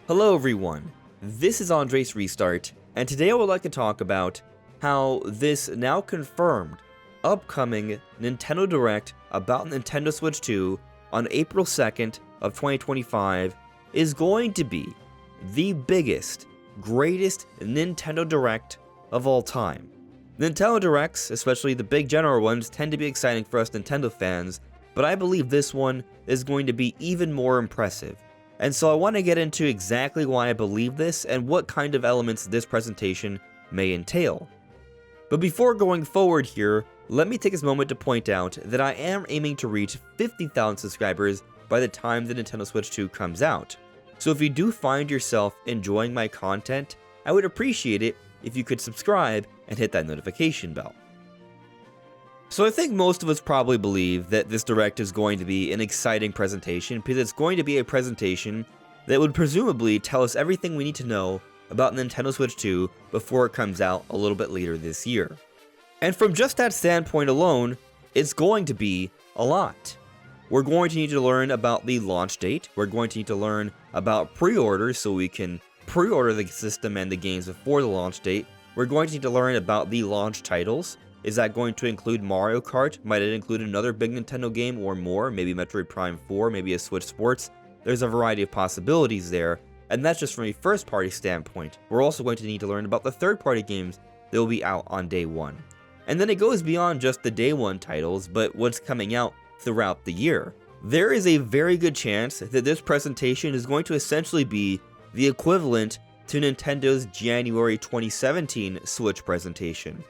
Hello everyone, this is AndresRestart, and today I would like to talk about how this now confirmed upcoming Nintendo Direct about Nintendo Switch 2 on April 2nd of 2025 is going to be the biggest, greatest Nintendo Direct of all time. Nintendo Directs, especially the big general ones, tend to be exciting for us Nintendo fans, but I believe this one is going to be even more impressive. And so I want to get into exactly why I believe this and what kind of elements this presentation may entail. But before going forward here, let me take this moment to point out that I am aiming to reach 50,000 subscribers by the time the Nintendo Switch 2 comes out. So if you do find yourself enjoying my content, I would appreciate it if you could subscribe and hit that notification bell. So I think most of us probably believe that this Direct is going to be an exciting presentation because it's going to be a presentation that would presumably tell us everything we need to know about Nintendo Switch 2 before it comes out a little bit later this year. And from just that standpoint alone, it's going to be a lot. We're going to need to learn about the launch date, we're going to need to learn about pre-orders so we can pre-order the system and the games before the launch date, we're going to need to learn about the launch titles. Is that going to include Mario Kart? Might it include another big Nintendo game or more? Maybe Metroid Prime 4, maybe a Switch Sports? There's a variety of possibilities there, and that's just from a first-party standpoint. We're also going to need to learn about the third-party games that will be out on day one. And then it goes beyond just the day one titles, but what's coming out throughout the year. There is a very good chance that this presentation is going to essentially be the equivalent to Nintendo's January 2017 Switch presentation.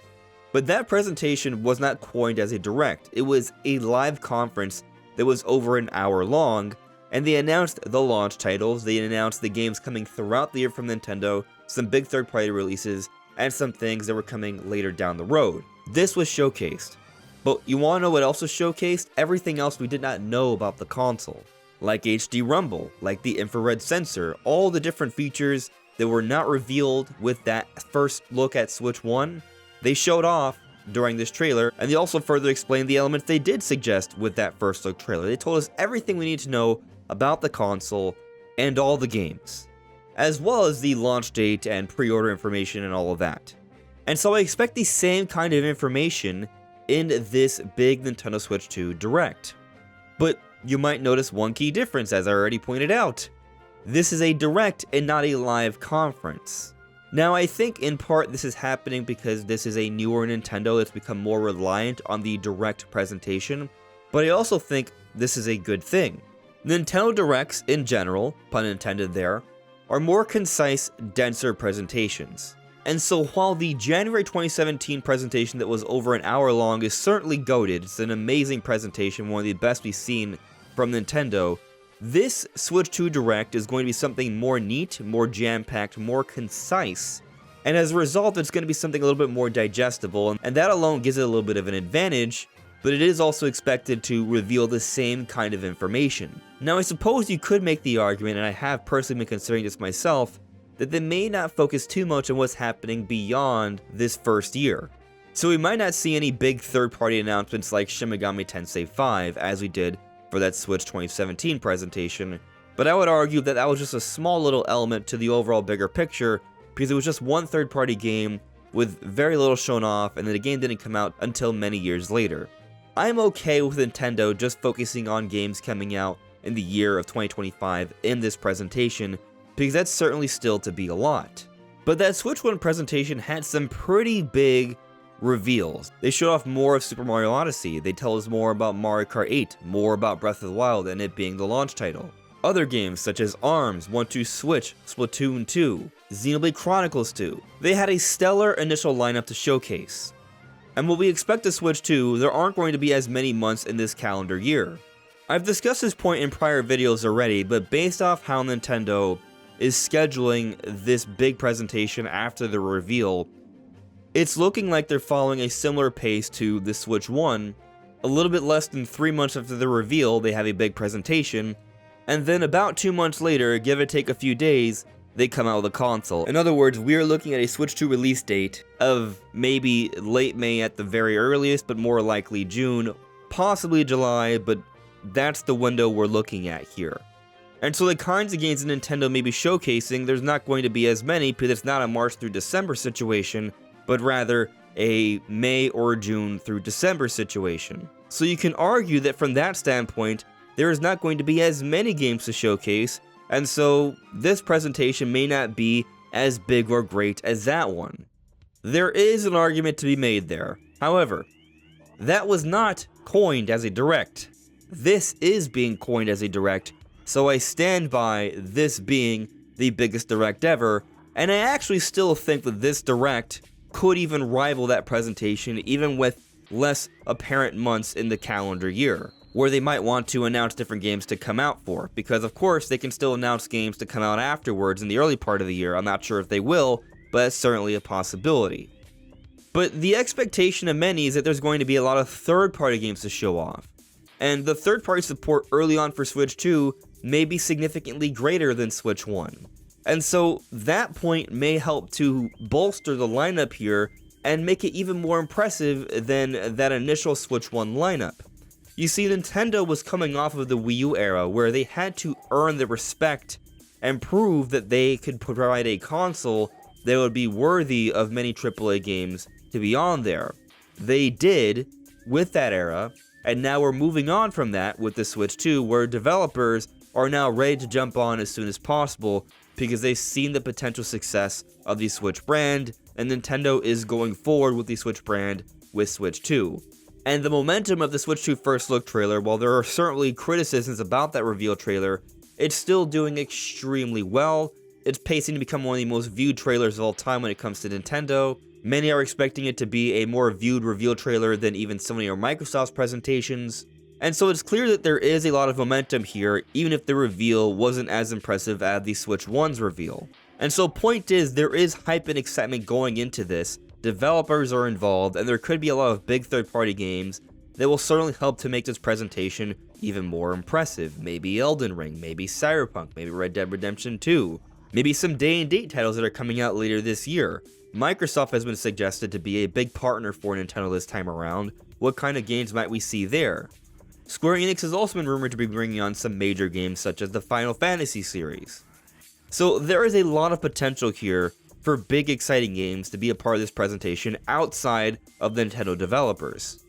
But that presentation was not coined as a Direct, it was a live conference that was over an hour long, and they announced the launch titles, they announced the games coming throughout the year from Nintendo, some big third-party releases, and some things that were coming later down the road. This was showcased. But you want to know what else was showcased? Everything else we did not know about the console. Like HD Rumble, like the infrared sensor, all the different features that were not revealed with that first look at Switch 1. They showed off during this trailer, and they also further explained the elements they did suggest with that first look trailer. They told us everything we need to know about the console and all the games, as well as the launch date and pre-order information and all of that. And so I expect the same kind of information in this big Nintendo Switch 2 Direct. But you might notice one key difference, as I already pointed out. This is a Direct and not a live conference. Now, I think in part this is happening because this is a newer Nintendo that's become more reliant on the Direct presentation, but I also think this is a good thing. Nintendo Directs in general, pun intended there, are more concise, denser presentations. And so while the January 2017 presentation that was over an hour long is certainly goated, it's an amazing presentation, one of the best we've seen from Nintendo, this Switch 2 Direct is going to be something more neat, more jam-packed, more concise, and as a result it's going to be something a little bit more digestible, and that alone gives it a little bit of an advantage, but it is also expected to reveal the same kind of information. Now I suppose you could make the argument, and I have personally been considering this myself, that they may not focus too much on what's happening beyond this first year. So we might not see any big third-party announcements like Shin Megami Tensei 5 as we did for that Switch 2017 presentation, but I would argue that that was just a small little element to the overall bigger picture because it was just one third-party game with very little shown off, and the game didn't come out until many years later. I'm okay with Nintendo just focusing on games coming out in the year of 2025 in this presentation, because that's certainly still to be a lot. But that Switch 1 presentation had some pretty big reveals. They showed off more of Super Mario Odyssey, they tell us more about Mario Kart 8, more about Breath of the Wild and it being the launch title. Other games such as ARMS, 1-2 Switch, Splatoon 2, Xenoblade Chronicles 2, they had a stellar initial lineup to showcase. And when we expect to Switch 2, there aren't going to be as many months in this calendar year. I've discussed this point in prior videos already, but based off how Nintendo is scheduling this big presentation after the reveal, it's looking like they're following a similar pace to the Switch 1. A little bit less than 3 months after the reveal, they have a big presentation, and then about 2 months later, give or take a few days, they come out with a console. In other words, we are looking at a Switch 2 release date of maybe late May at the very earliest, but more likely June, possibly July, but that's the window we're looking at here. And so the kinds of games that Nintendo may be showcasing, there's not going to be as many because it's not a March through December situation, but rather a May or June through December situation. So you can argue that from that standpoint, there is not going to be as many games to showcase, and so this presentation may not be as big or great as that one. There is an argument to be made there. However, that was not coined as a Direct. This is being coined as a Direct, so I stand by this being the biggest Direct ever, and I actually still think that this Direct could even rival that presentation even with less apparent months in the calendar year, where they might want to announce different games to come out for, because of course they can still announce games to come out afterwards in the early part of the year. I'm not sure if they will, but it's certainly a possibility. But the expectation of many is that there's going to be a lot of third-party games to show off, and the third-party support early on for Switch 2 may be significantly greater than Switch 1. And so that point may help to bolster the lineup here and make it even more impressive than that initial Switch 1 lineup. You see, Nintendo was coming off of the Wii U era where they had to earn the respect and prove that they could provide a console that would be worthy of many AAA games to be on there. They did with that era, and now we're moving on from that with the Switch 2, where developers are now ready to jump on as soon as possible because they've seen the potential success of the Switch brand, and Nintendo is going forward with the Switch brand with Switch 2. And the momentum of the Switch 2 first look trailer, while there are certainly criticisms about that reveal trailer, it's still doing extremely well. It's pacing to become one of the most viewed trailers of all time when it comes to Nintendo. Many are expecting it to be a more viewed reveal trailer than even Sony or Microsoft's presentations. And so it's clear that there is a lot of momentum here, even if the reveal wasn't as impressive as the Switch 1's reveal. And so point is, there is hype and excitement going into this, developers are involved, and there could be a lot of big third-party games that will certainly help to make this presentation even more impressive. Maybe Elden Ring, maybe Cyberpunk, maybe Red Dead Redemption 2, maybe some day-and-date titles that are coming out later this year. Microsoft has been suggested to be a big partner for Nintendo this time around. What kind of games might we see there? Square Enix has also been rumored to be bringing on some major games such as the Final Fantasy series. So there is a lot of potential here for big exciting games to be a part of this presentation outside of the Nintendo developers.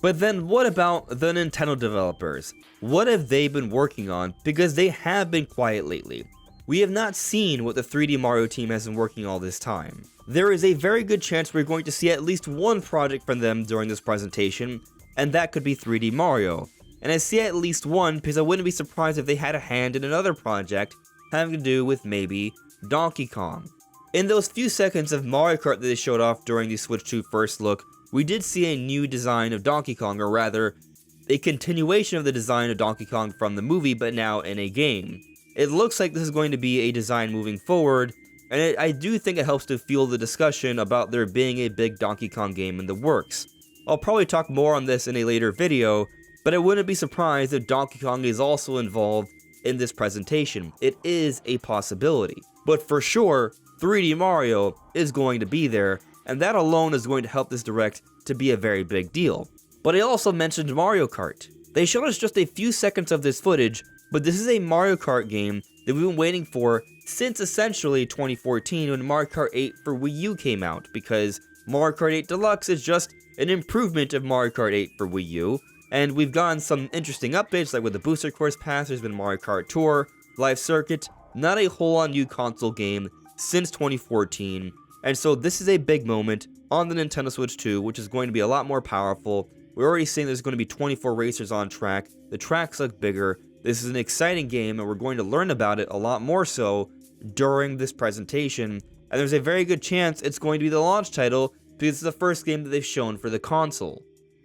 But then what about the Nintendo developers? What have they been working on? Because they have been quiet lately. We have not seen what the 3D Mario team has been working all this time. There is a very good chance we're going to see at least one project from them during this presentation, and that could be 3D Mario. And I see at least one because I wouldn't be surprised if they had a hand in another project having to do with maybe Donkey Kong. In those few seconds of Mario Kart that they showed off during the Switch 2 first look, we did see a new design of Donkey Kong, or rather, a continuation of the design of Donkey Kong from the movie, but now in a game. It looks like this is going to be a design moving forward, and I do think it helps to fuel the discussion about there being a big Donkey Kong game in the works. I'll probably talk more on this in a later video, but I wouldn't be surprised if Donkey Kong is also involved in this presentation. It is a possibility. But for sure, 3D Mario is going to be there, and that alone is going to help this Direct to be a very big deal. But I also mentioned Mario Kart. They showed us just a few seconds of this footage, but this is a Mario Kart game that we've been waiting for since essentially 2014 when Mario Kart 8 for Wii U came out, because Mario Kart 8 Deluxe is just an improvement of Mario Kart 8 for Wii U. And we've gotten some interesting updates, like with the Booster Course Pass, there's been Mario Kart Tour, Live Circuit, not a whole new console game since 2014, and so this is a big moment on the Nintendo Switch 2, which is going to be a lot more powerful. We're already seeing there's going to be 24 racers on track, the tracks look bigger, this is an exciting game, and we're going to learn about it a lot more so during this presentation, and there's a very good chance it's going to be the launch title, because it's the first game that they've shown for the console.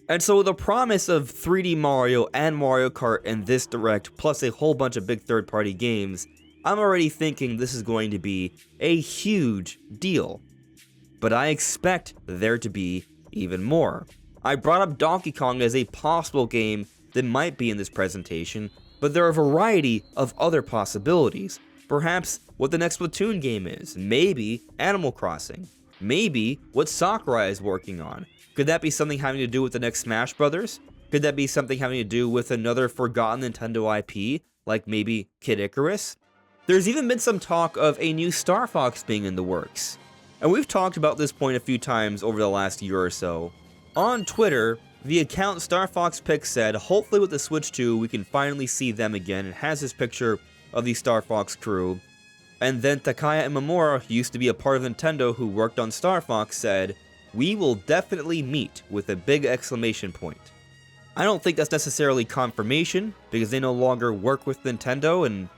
And so the promise of 3D Mario and Mario Kart in this Direct, plus a whole bunch of big third-party games, I'm already thinking this is going to be a huge deal. But I expect there to be even more. I brought up Donkey Kong as a possible game that might be in this presentation, but there are a variety of other possibilities. Perhaps what the next Splatoon game is, maybe Animal Crossing, maybe what Sakurai is working on. Could that be something having to do with the next Smash Brothers? Could that be something having to do with another forgotten Nintendo IP, like maybe Kid Icarus? There's even been some talk of a new Star Fox being in the works. And we've talked about this point a few times over the last year or so. On Twitter, the account Star Fox Pic said, hopefully with the Switch 2 we can finally see them again, and has this picture of the Star Fox crew. And then Takaya Imamura, who used to be a part of Nintendo who worked on Star Fox, said, "We will definitely meet," with a big exclamation point. I don't think that's necessarily confirmation, because they no longer work with Nintendo, and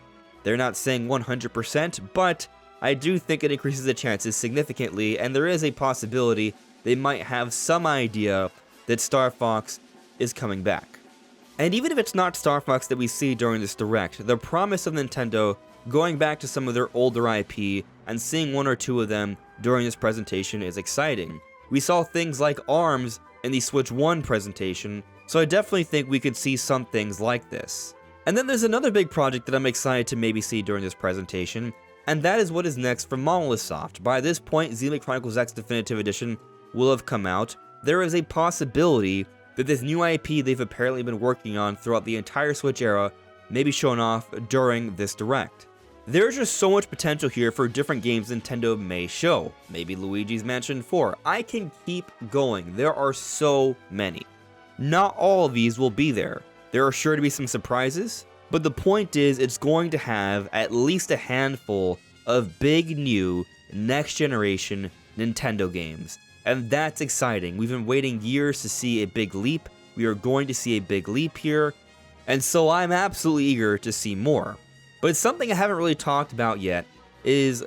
they're not saying 100%, but I do think it increases the chances significantly, and there is a possibility they might have some idea that Star Fox is coming back. And even if it's not Star Fox that we see during this Direct, the promise of Nintendo going back to some of their older IP and seeing one or two of them during this presentation is exciting. We saw things like ARMS in the Switch 1 presentation, so I definitely think we could see some things like this. And then there's another big project that I'm excited to maybe see during this presentation, and that is what is next from Monolith Soft. By this point, Xenoblade Chronicles X Definitive Edition will have come out. There is a possibility that this new IP they've apparently been working on throughout the entire Switch era may be shown off during this Direct. There's just so much potential here for different games Nintendo may show. Maybe Luigi's Mansion 4. I can keep going. There are so many. Not all of these will be there. There are sure to be some surprises, but the point is it's going to have at least a handful of big new next generation Nintendo games. And that's exciting. We've been waiting years to see a big leap. We are going to see a big leap here. And so I'm absolutely eager to see more. But something I haven't really talked about yet is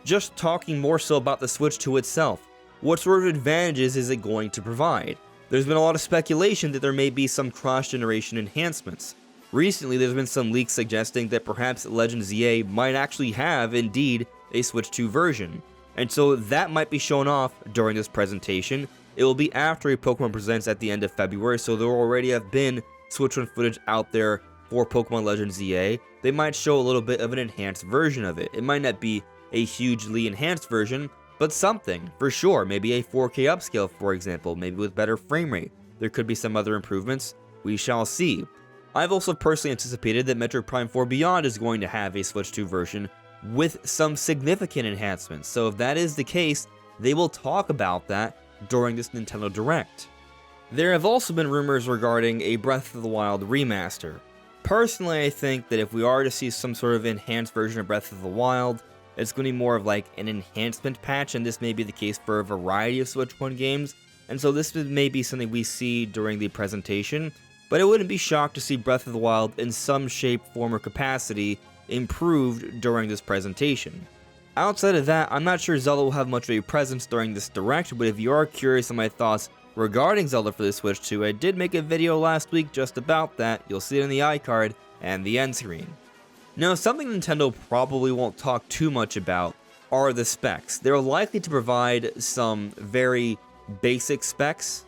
just talking more so about the Switch 2 itself. What sort of advantages is it going to provide? There's been a lot of speculation that there may be some cross-generation enhancements. Recently, there's been some leaks suggesting that perhaps Legend ZA might actually have, indeed, a Switch 2 version. And so that might be shown off during this presentation. It will be after a Pokemon Presents at the end of February, so there will already have been Switch 1 footage out there for Pokemon Legends ZA. They might show a little bit of an enhanced version of it. It might not be a hugely enhanced version, but something, for sure. Maybe a 4K upscale, for example, maybe with better frame rate. There could be some other improvements. We shall see. I've also personally anticipated that Metroid Prime 4 Beyond is going to have a Switch 2 version with some significant enhancements. So if that is the case, they will talk about that during this Nintendo Direct. There have also been rumors regarding a Breath of the Wild remaster. Personally, I think that if we are to see some sort of enhanced version of Breath of the Wild, it's going to be more of like an enhancement patch, and this may be the case for a variety of Switch 1 games, and so this may be something we see during the presentation, but I wouldn't be shocked to see Breath of the Wild in some shape, form, or capacity improved during this presentation. Outside of that, I'm not sure Zelda will have much of a presence during this Direct, but if you are curious on my thoughts regarding Zelda for the Switch 2, I did make a video last week just about that. You'll see it in the iCard and the end screen. Now, something Nintendo probably won't talk too much about are the specs. They're likely to provide some very basic specs,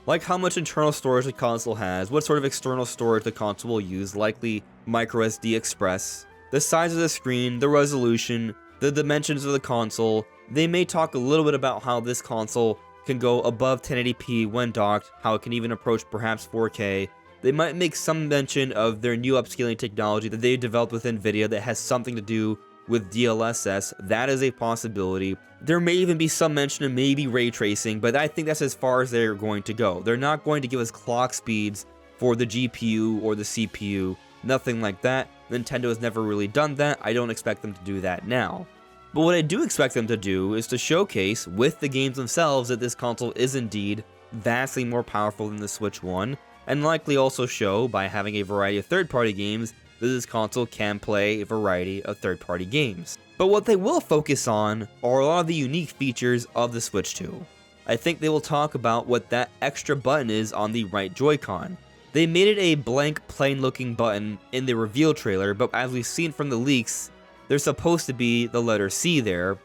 like how much internal storage the console has, what sort of external storage the console will use, likely microSD Express, the size of the screen, the resolution, the dimensions of the console. They may talk a little bit about how this console can go above 1080p when docked, how it can even approach perhaps 4K. They might make some mention of their new upscaling technology that they developed with Nvidia that has something to do with DLSS. That is a possibility. There may even be some mention of maybe ray tracing, but I think that's as far as they're going to go. They're not going to give us clock speeds for the GPU or the CPU, nothing like that. Nintendo has never really done that. I don't expect them to do that now. But what I do expect them to do is to showcase with the games themselves that this console is indeed vastly more powerful than the Switch 1, and likely also show, by having a variety of third-party games, that this console can play a variety of third-party games. But what they will focus on are a lot of the unique features of the Switch 2. I think they will talk about what that extra button is on the right Joy-Con. They made it a blank, plain-looking button in the reveal trailer, but as we've seen from the leaks, there's supposed to be the letter C there.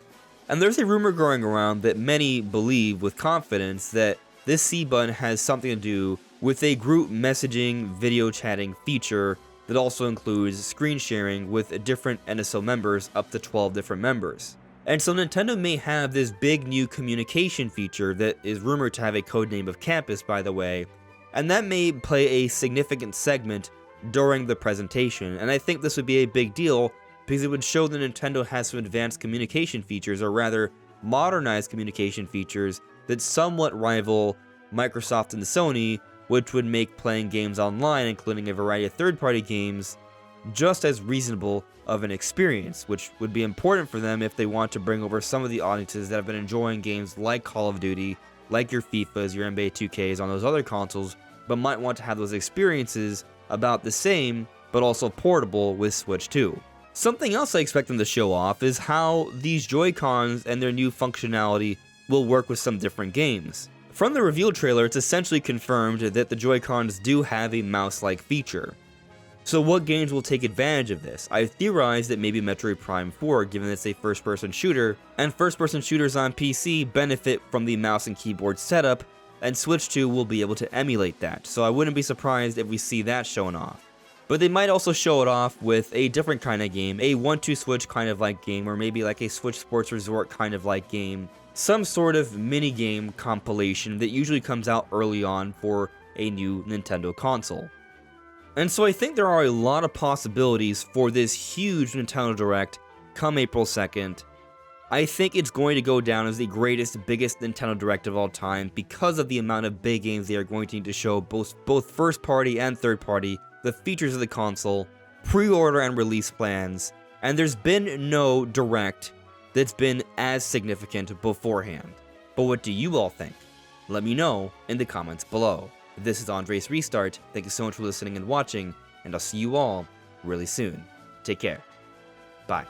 And there's a rumor going around that many believe with confidence that this C button has something to do with a group messaging video chatting feature that also includes screen sharing with different NSO members, up to 12 different members. And so Nintendo may have this big new communication feature that is rumored to have a codename of Campus, by the way, and that may play a significant segment during the presentation, and I think this would be a big deal because it would show that Nintendo has some advanced communication features, or rather, modernized communication features that somewhat rival Microsoft and Sony, which would make playing games online, including a variety of third-party games, just as reasonable of an experience, which would be important for them if they want to bring over some of the audiences that have been enjoying games like Call of Duty, like your FIFAs, your NBA 2Ks on those other consoles, but might want to have those experiences about the same, but also portable with Switch 2. Something else I expect them to show off is how these Joy-Cons and their new functionality will work with some different games. From the reveal trailer, it's essentially confirmed that the Joy-Cons do have a mouse-like feature. So what games will take advantage of this? I've theorized that maybe Metroid Prime 4, given it's a first-person shooter, and first-person shooters on PC benefit from the mouse and keyboard setup, and Switch 2 will be able to emulate that, so I wouldn't be surprised if we see that shown off. But they might also show it off with a different kind of game, a 1-2 Switch kind of like game, or maybe like a Switch Sports Resort kind of like game, some sort of mini-game compilation that usually comes out early on for a new Nintendo console. And so I think there are a lot of possibilities for this huge Nintendo Direct come April 2nd. I think it's going to go down as the greatest, biggest Nintendo Direct of all time because of the amount of big games they are going to need to show, both first-party and third-party, the features of the console, pre-order and release plans, and there's been no Direct that's been as significant beforehand. But what do you all think? Let me know in the comments below. This is AndresRestart. Thank you so much for listening and watching, and I'll see you all really soon. Take care. Bye.